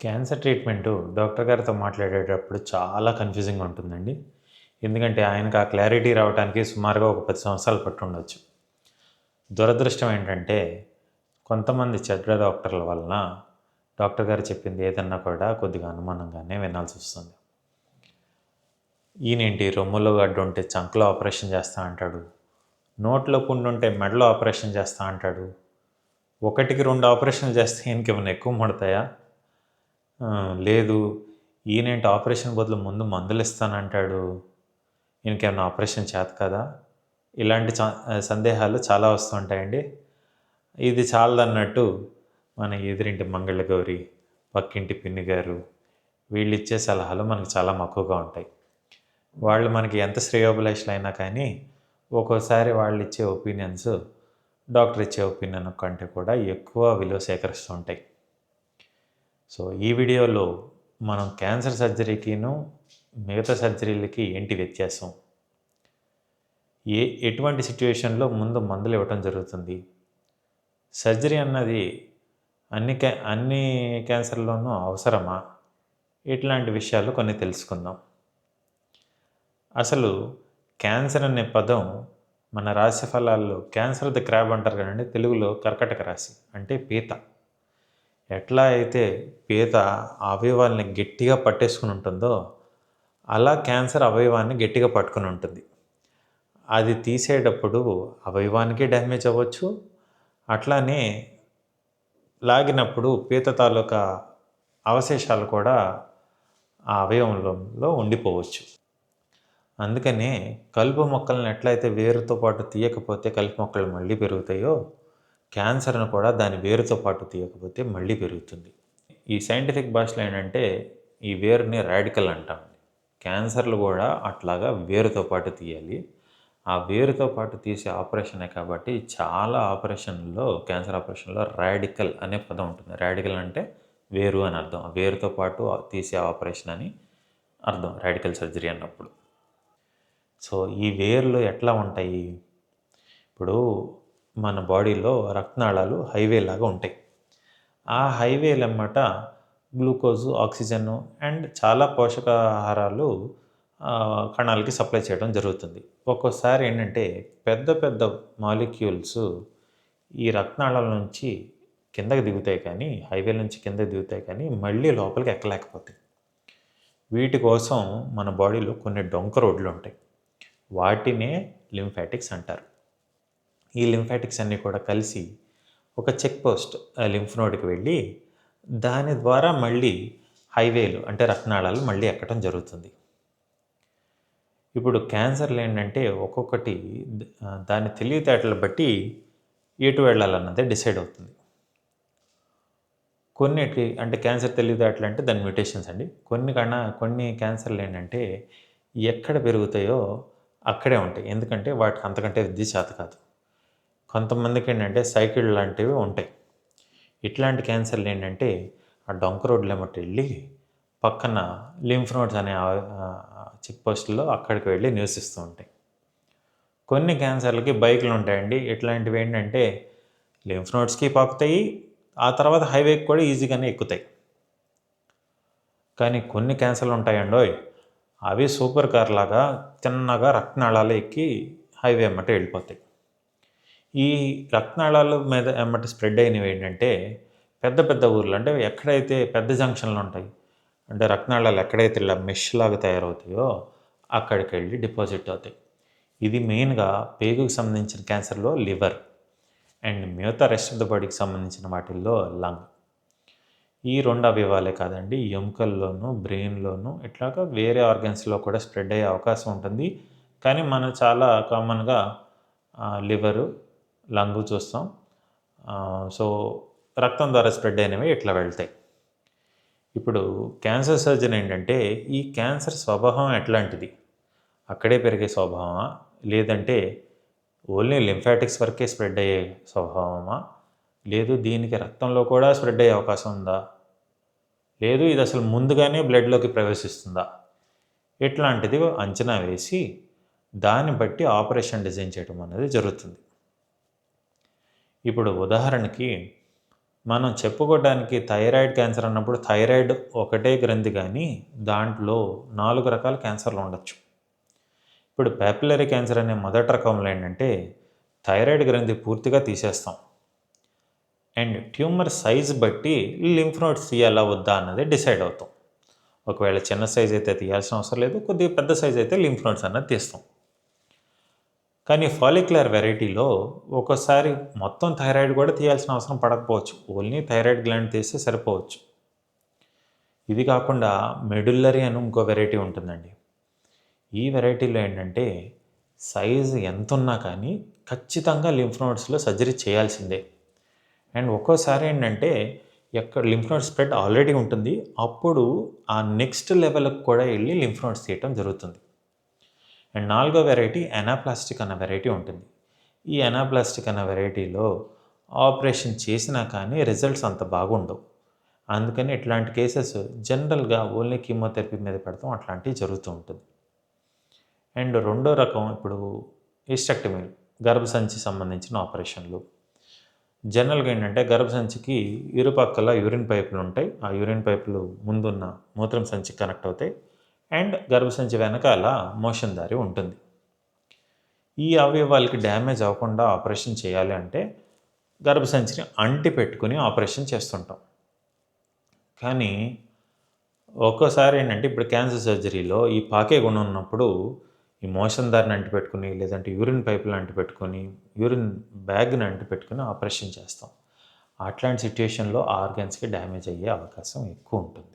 Cancer treatment doctor గారితో మాట్లాడేటప్పుడు చాలా కన్‌ఫ్యూజింగ్‌గా ఉంటుందండి. ఎందుకంటే ఆయనకు ఆ క్లారిటీ రావటానికి సుమారుగా ఒక 10 సంవత్సరాలు పట్టుండొచ్చు. దురదృష్టం ఏంటంటే కొంతమంది చెడ్డ డాక్టర్ల వలన డాక్టర్ గారు చెప్పింది ఏదన్నా కూడా కొద్దిగా అనుమానంగానే వినాల్సొస్తుంది. ఈయనేంటి రొమ్ములో గడ్డుంటే చంకలో ఆపరేషన్ చేస్తా అంటాడు. నోట్లో పుండుంటే మెడలో ఆపరేషన్ చేస్తా అంటాడు. ఒకటికి 2 ఆపరేషన్‌లు చేస్తే ఈయనకేమన్నా ఎక్కువ ముడతాయా? లేదు. ఈయనేంటి ఆపరేషన్ బదులు ముందు మందులిస్తానంటాడు. ఈయనకేమన్నా ఆపరేషన్ చేత కాదా? ఇలాంటి సందేహాలు చాలా వస్తూ ఉంటాయండి. ఇది చాలదన్నట్టు మన ఎదురింటి మంగళ్ళ గౌరి, పక్కింటి పిన్ని గారు వీళ్ళిచ్చే సలహాలు మనకు చాలా మక్కువగా ఉంటాయి. వాళ్ళు మనకి ఎంత శ్రేయోభిలాషులైనా కానీ ఒక్కోసారి వాళ్ళిచ్చే ఒపీనియన్స్ డాక్టర్ ఇచ్చే ఒపీనియన్ కంటే కూడా ఎక్కువ విలువ సేకరిస్తూ ఉంటాయి. సో ఈ వీడియోలో మనం క్యాన్సర్ సర్జరీకిను మిగతా సర్జరీలకి ఏంటి వ్యత్యాసం, ఎటువంటి సిట్యుయేషన్లో ముందు మందులు ఇవ్వటం జరుగుతుంది, సర్జరీ అన్నది అన్ని క్యాన్సర్లోనూ అవసరమా, ఇట్లాంటి విషయాలు కొన్ని తెలుసుకుందాం. అసలు క్యాన్సర్ అనే పదం మన రాశి ఫలాల్లో క్యాన్సర్ ది క్రాబ్ అంటారు కదండి, తెలుగులో కర్కటక రాశి అంటే పీత. ఎట్లా అయితే పీత అవయవాల్ని గట్టిగా పట్టేసుకుని ఉంటుందో అలా క్యాన్సర్ అవయవాన్ని గట్టిగా పట్టుకుని ఉంటుంది. అది తీసేటప్పుడు అవయవానికి డ్యామేజ్ అవ్వచ్చు, అట్లానే లాగినప్పుడు పీత తాలూకా అవశేషాలు కూడా ఆ అవయవంలో ఉండిపోవచ్చు. అందుకనే కలుపు మొక్కలను ఎట్లయితే వేరుతో పాటు తీయకపోతే కలుపు మొక్కలు మళ్ళీ పెరుగుతాయో, క్యాన్సర్ను కూడా దాని వేరుతో పాటు తీయకపోతే మళ్ళీ పెరుగుతుంది. ఈ సైంటిఫిక్ భాషలో ఏంటంటే ఈ వేరుని రాడికల్ అంటాం. క్యాన్సర్లు కూడా అట్లాగా వేరుతో పాటు తీయాలి. ఆ వేరుతో పాటు తీసే ఆపరేషనే కాబట్టి చాలా ఆపరేషన్లో క్యాన్సర్ ఆపరేషన్లో రాడికల్ అనే పదం ఉంటుంది. రాడికల్ అంటే వేరు అని అర్థం. వేరుతో పాటు తీసే ఆపరేషన్ అని అర్థం రాడికల్ సర్జరీ అన్నప్పుడు. సో ఈ వేర్లు ఎట్లా ఉంటాయి? ఇప్పుడు మన బాడీలో రక్తనాళాలు హైవే లాగా ఉంటాయి. ఆ హైవేలమ్మట గ్లూకోజు, ఆక్సిజను అండ్ చాలా పోషకాహారాలు కణాలకి సప్లై చేయడం జరుగుతుంది. ఒక్కోసారి ఏంటంటే పెద్ద పెద్ద మాలిక్యూల్స్ ఈ రక్తనాళాల నుంచి కిందకి దిగుతాయి, కానీ హైవే నుంచి కిందకి దిగుతాయి, కానీ మళ్ళీ లోపలికి ఎక్కలేకపోతాయి. వీటి కోసం మన బాడీలో కొన్ని డొంక రోడ్లు ఉంటాయి. వాటినే లింఫాటిక్స్ అంటారు. ఈ లింఫాటిక్స్ అన్నీ కూడా కలిసి ఒక చెక్ పోస్ట్ లింఫ్ నోడ్కి వెళ్ళి దాని ద్వారా మళ్ళీ హైవేలు అంటే రక్తనాళాలు మళ్ళీ ఎక్కడం జరుగుతుంది. ఇప్పుడు క్యాన్సర్లు ఏంటంటే ఒక్కొక్కటి దాని తెలివితేటలు బట్టి ఎటు వెళ్ళాలన్నదే డిసైడ్ అవుతుంది. కొన్నిటికి అంటే క్యాన్సర్ తెలివితేటలు అంటే దాని మ్యూటేషన్స్ అండి. కొన్ని క్యాన్సర్లు ఏంటంటే ఎక్కడ పెరుగుతాయో అక్కడే ఉంటాయి. ఎందుకంటే వాటికి అంతకంటే విద్య చేత కాదు. కొంతమందికి ఏంటంటే సైకిల్ లాంటివి ఉంటాయి. ఇట్లాంటి క్యాన్సర్లు ఏంటంటే ఆ డొంక రోడ్లు ఏమిటి వెళ్ళి పక్కన లింఫ్ నోడ్స్ అనే చెక్ పోస్టుల్లో అక్కడికి వెళ్ళి నివసిస్తూ ఉంటాయి. కొన్ని క్యాన్సర్లకి బైకులు ఉంటాయండి. ఇట్లాంటివి ఏంటంటే లింఫ్ నోడ్స్కి పాకుతాయి, ఆ తర్వాత హైవేకి కూడా ఈజీగానే ఎక్కుతాయి. కానీ కొన్ని క్యాన్సర్లు ఉంటాయండోయ్, అవి సూపర్ కార్ లాగా తిన్నగా రక్తనాళాలు ఎక్కి హైవే అమ్మట వెళ్ళిపోతాయి. ఈ రక్తనాళాల మీద ఎమ్మట స్ప్రెడ్ అయినవి ఏంటంటే పెద్ద పెద్ద ఊర్లు, అంటే ఎక్కడైతే పెద్ద జంక్షన్లు ఉంటాయి, అంటే రక్తనాళాలు ఎక్కడైతే ఇలా మెష్ లాగా తయారవుతాయో అక్కడికి వెళ్ళి డిపాజిట్ అవుతాయి. ఇది మెయిన్గా పేగుకి సంబంధించిన క్యాన్సర్లో లివర్ అండ్ మిగతా రెస్ట్ ఆఫ్ ద బాడీకి సంబంధించిన వాటిల్లో లంగ్. ఈ 2 అవయవాలే కాదండి, ఎముకల్లోనూ బ్రెయిన్లోనూ ఇట్లాగా వేరే ఆర్గన్స్లో కూడా స్ప్రెడ్ అయ్యే అవకాశం ఉంటుంది. కానీ మనం చాలా కామన్గా లివరు, లంగు చూస్తాం. సో రక్తం ద్వారా స్ప్రెడ్ అయినవి ఇట్లా వెళ్తాయి. ఇప్పుడు క్యాన్సర్ సర్జన్ ఏంటంటే ఈ క్యాన్సర్ స్వభావం ఎట్లాంటిది, అక్కడే పెరిగే స్వభావమా, లేదంటే ఓన్లీ లింఫాటిక్స్ వరకే స్ప్రెడ్ అయ్యే స్వభావమా, లేదు దీనికి రక్తంలో కూడా స్ప్రెడ్ అయ్యే అవకాశం ఉందా, లేదు ఇది అసలు ముందుగానే బ్లడ్లోకి ప్రవేశిస్తుందా, ఇట్లాంటిది అంచనా వేసి దాన్ని బట్టి ఆపరేషన్ డిజైన్ చేయడం అనేది జరుగుతుంది. ఇప్పుడు ఉదాహరణకి మనం చెప్పుకోవడానికి థైరాయిడ్ క్యాన్సర్ అన్నప్పుడు థైరాయిడ్ ఒకటే గ్రంథి కానీ దాంట్లో 4 రకాల క్యాన్సర్లు ఉండొచ్చు. ఇప్పుడు పాపిలరీ క్యాన్సర్ అనే మొదటి రకంలో ఏంటంటే థైరాయిడ్ గ్రంథి పూర్తిగా తీసేస్తాం అండ్ ట్యూమర్ సైజ్ బట్టి లింఫ్ నోడ్స్ తీయాలా వద్దా అన్నది డిసైడ్ అవుతాం. ఒకవేళ చిన్న సైజ్ అయితే తీయాల్సిన అవసరం లేదు, కొద్దిగా పెద్ద సైజ్ అయితే లింఫ్ నోడ్స్ అన్నది తీస్తాం. కానీ ఫాలిక్యులర్ వెరైటీలో ఒక్కోసారి మొత్తం థైరాయిడ్ కూడా తీయాల్సిన అవసరం పడకపోవచ్చు, ఓన్లీ థైరాయిడ్ గ్లాండ్ తీస్తే సరిపోవచ్చు. ఇది కాకుండా మెడుల్లరీ అని ఇంకో వెరైటీ ఉంటుందండి. ఈ వెరైటీలో ఏంటంటే సైజు ఎంత ఉన్నా కానీ ఖచ్చితంగా లింఫ్ నోడ్స్లో సర్జరీ చేయాల్సిందే. అండ్ ఒక్కోసారి ఏంటంటే ఎక్కడ లింఫ్ నోడ్ స్ప్రెడ్ ఆల్రెడీ ఉంటుంది, అప్పుడు ఆ నెక్స్ట్ లెవెల్కి కూడా వెళ్ళి లింఫ్ నోడ్స్ తీయటం జరుగుతుంది. అండ్ 4వ వెరైటీ ఎనాప్లాస్టిక్ అన్న వెరైటీ ఉంటుంది. ఈ ఎనాప్లాస్టిక్ అన్న వెరైటీలో ఆపరేషన్ చేసినా కానీ రిజల్ట్స్ అంత బాగుండవు. అందుకని ఇట్లాంటి కేసెస్ జనరల్గా ఓన్లీ కీమోథెరపీ మీద పెడతాం, అట్లాంటివి జరుగుతూ ఉంటుంది. అండ్ రెండో రకం ఇప్పుడు హిస్టెక్టమీ, గర్భసంచి సంబంధించిన ఆపరేషన్లు. జనరల్గా ఏంటంటే గర్భసంచికి ఇరుపక్కల యూరిన్ పైపులు ఉంటాయి. ఆ యూరిన్ పైపులు ముందున్న మూత్రం సంచికి కనెక్ట్ అవుతాయి అండ్ గర్భసంచి వెనకాల మోషన్ దారి ఉంటుంది. ఈ అవయవాలకి డ్యామేజ్ అవ్వకుండా ఆపరేషన్ చేయాలి అంటే గర్భసంచిని అంటి పెట్టుకుని ఆపరేషన్ చేస్తుంటాం. కానీ ఒక్కోసారి ఏంటంటే ఇప్పుడు క్యాన్సర్ సర్జరీలో ఈ పాకే గుణం ఉన్నప్పుడు ఈ మోషన్ దారిని అంటిపెట్టుకుని లేదంటే యూరిన్ పైపులు అంటిపెట్టుకొని యూరిన్ బ్యాగ్ని అంటిపెట్టుకుని ఆపరేషన్ చేస్తాం. అట్లాంటి సిట్యుయేషన్లో ఆర్గన్స్కి డ్యామేజ్ అయ్యే అవకాశం ఎక్కువ ఉంటుంది.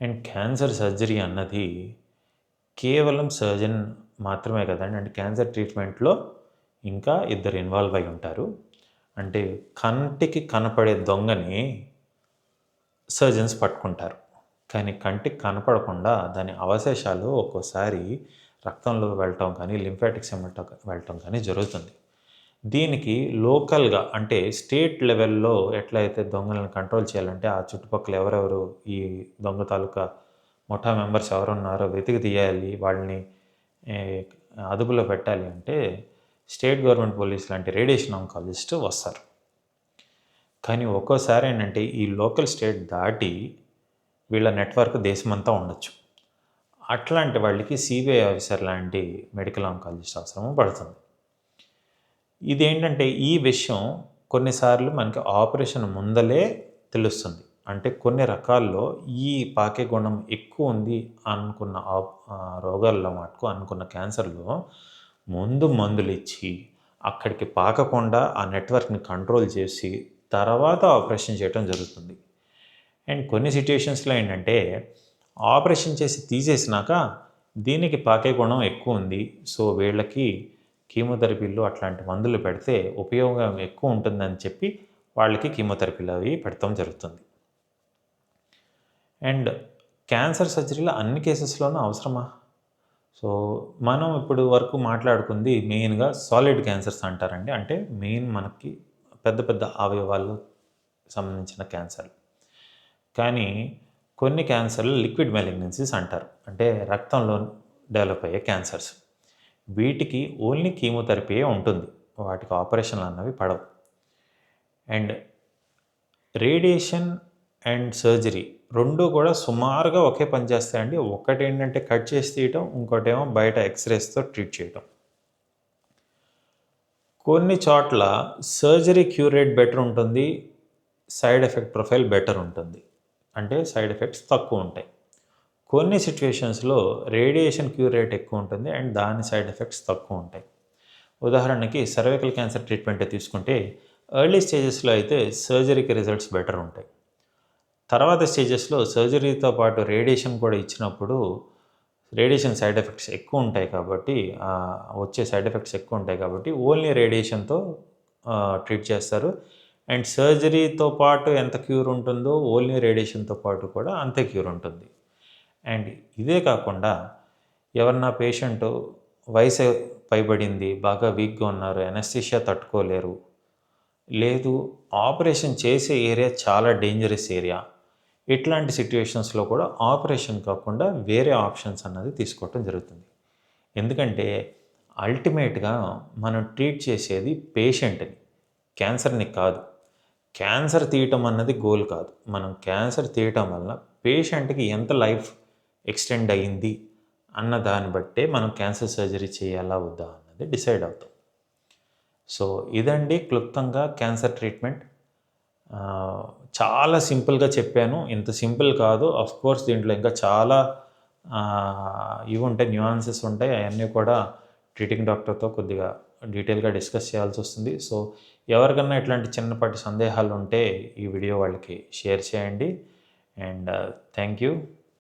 అండ్ క్యాన్సర్ సర్జరీ అన్నది కేవలం సర్జన్ మాత్రమే కదండి, అంటే క్యాన్సర్ ట్రీట్మెంట్లో ఇంకా ఇద్దరు ఇన్వాల్వ్ అయి ఉంటారు. అంటే కంటికి కనపడే దొంగని సర్జన్స్ పట్టుకుంటారు, కానీ కంటికి కనపడకుండా దాని అవశేషాలు ఒక్కోసారి రక్తంలో వెళ్ళటం కానీ లింఫాటిక్స్ వెళ్ళటం కానీ జరుగుతుంది. దీనికి లోకల్గా అంటే స్టేట్ లెవెల్లో ఎట్లయితే దొంగలను కంట్రోల్ చేయాలంటే ఆ చుట్టుపక్కల ఎవరెవరు ఈ దొంగ తాలూకా ముఠా మెంబర్స్ ఎవరున్నారో వెతికి తీయాలి, వాళ్ళని అదుపులో పెట్టాలి అంటే స్టేట్ గవర్నమెంట్ పోలీస్ లాంటి రేడియేషన్ ఆంకాలజిస్ట్ వస్తారు. కానీ ఒక్కోసారి ఏంటంటే ఈ లోకల్ స్టేట్ దాటి వీళ్ళ నెట్వర్క్ దేశమంతా ఉండొచ్చు. అట్లాంటి వాళ్ళకి సిబిఐ ఆఫీసర్ లాంటి మెడికల్ ఆంకాలజిస్ట్ అవసరం పడుతుంది. ఇదేంటంటే ఈ విషయం కొన్నిసార్లు మనకి ఆపరేషన్ ముందలే తెలుస్తుంది. అంటే కొన్ని రకాల్లో ఈ పాకే గుణం ఎక్కువ ఉంది అనుకున్న రోగాల్లో మటుకు అనుకున్న క్యాన్సర్లో ముందు మందులు ఇచ్చి అక్కడికి పాకకుండా ఆ నెట్వర్క్ని కంట్రోల్ చేసి తర్వాత ఆపరేషన్ చేయడం జరుగుతుంది. అండ్ కొన్ని సిట్యుయేషన్స్లో ఏంటంటే ఆపరేషన్ చేసి తీసేసినాక దీనికి పాకే గుణం ఎక్కువ ఉంది, సో వీళ్ళకి కీమోథెరపీలు అట్లాంటి మందులు పెడితే ఉపయోగం ఎక్కువ ఉంటుందని చెప్పి వాళ్ళకి కీమోథెరపీలు అవి పెడతాం జరుగుతుంది. అండ్ క్యాన్సర్ సర్జరీలో అన్ని కేసెస్లోనూ అవసరమా? సో మనం ఇప్పుడు వరకు మాట్లాడుకుంది మెయిన్గా సాలిడ్ క్యాన్సర్స్ అంటారండి, అంటే మెయిన్ మనకి పెద్ద పెద్ద అవయవాలు సంబంధించిన క్యాన్సర్లు. కానీ కొన్ని క్యాన్సర్లు లిక్విడ్ మెలిగ్నెన్సీస్ అంటారు, అంటే రక్తంలో డెవలప్ అయ్యే క్యాన్సర్స్. వీటికి ఓన్లీ కీమోథెరపీయే ఉంటుంది, వాటికి ఆపరేషన్లు అన్నవి పడవు. అండ్ రేడియేషన్ అండ్ సర్జరీ రెండు కూడా సుమారుగా ఒకే పని చేస్తాయండి. ఒకటి ఏంటంటే కట్ చేసి తీయటం, ఇంకోటేమో బయట ఎక్స్రేస్తో ట్రీట్ చేయటం. కొన్ని చోట్ల సర్జరీ క్యూర్ రేట్ బెటర్ ఉంటుంది, సైడ్ ఎఫెక్ట్ ప్రొఫైల్ బెటర్ ఉంటుంది, అంటే సైడ్ ఎఫెక్ట్స్ తక్కువ ఉంటాయి. కొన్ని సిచ్యువేషన్స్లో రేడియేషన్ క్యూర్ రేట్ ఎక్కువ ఉంటుంది అండ్ దాని సైడ్ ఎఫెక్ట్స్ తక్కువ ఉంటాయి. ఉదాహరణకి సర్వైకల్ క్యాన్సర్ ట్రీట్మెంట్ తీసుకుంటే ఎర్లీ స్టేజెస్లో అయితే సర్జరీకి రిజల్ట్స్ బెటర్ ఉంటాయి. తర్వాత స్టేజెస్లో సర్జరీతో పాటు రేడియేషన్ కూడా ఇచ్చినప్పుడు రేడియేషన్ సైడ్ ఎఫెక్ట్స్ ఎక్కువ ఉంటాయి కాబట్టి వచ్చే సైడ్ ఎఫెక్ట్స్ ఎక్కువ ఉంటాయి కాబట్టి ఓన్లీ రేడియేషన్తో ట్రీట్ చేస్తారు. అండ్ సర్జరీతో పాటు ఎంత క్యూర్ ఉంటుందో ఓన్లీ రేడియేషన్తో పాటు కూడా అంతే క్యూర్ ఉంటుంది. అండ్ ఇదే కాకుండా ఎవరన్నా పేషెంట్ వయసు పైబడింది, బాగా వీక్గా ఉన్నారు, ఎనస్థీషియా తట్టుకోలేరు, లేదు ఆపరేషన్ చేసే ఏరియా చాలా డేంజరస్ ఏరియా, ఇట్లాంటి సిట్యుయేషన్స్లో కూడా ఆపరేషన్ కాకుండా వేరే ఆప్షన్స్ అన్నది తీసుకోవటం జరుగుతుంది. ఎందుకంటే అల్టిమేట్గా మనం ట్రీట్ చేసేది పేషెంట్ని, క్యాన్సర్ని కాదు. క్యాన్సర్ తీయటం అన్నది గోల్ కాదు. మనం క్యాన్సర్ తీయటం వల్ల పేషెంట్‌కి ఎంత లైఫ్ ఎక్స్టెండ్ అయ్యింది అన్న దాన్ని బట్టే మనం క్యాన్సర్ సర్జరీ చేయాలా వద్దా అన్నది డిసైడ్ అవుతాం. సో ఇదండి క్లుప్తంగా క్యాన్సర్ ట్రీట్మెంట్. చాలా సింపుల్గా చెప్పాను. ఇంత సింపుల్ కాదు. కోర్స్ దీంట్లో ఇంకా చాలా ఇవి ఉంటాయి, న్యూయాన్సెస్ ఉంటాయి. అవన్నీ కూడా ట్రీటింగ్ డాక్టర్తో కొద్దిగా డీటెయిల్గా డిస్కస్ చేయాల్సి వస్తుంది. సో ఎవరికన్నా ఇట్లాంటి చిన్నపాటి సందేహాలు ఉంటే ఈ వీడియో వాళ్ళకి షేర్ చేయండి. And thank you.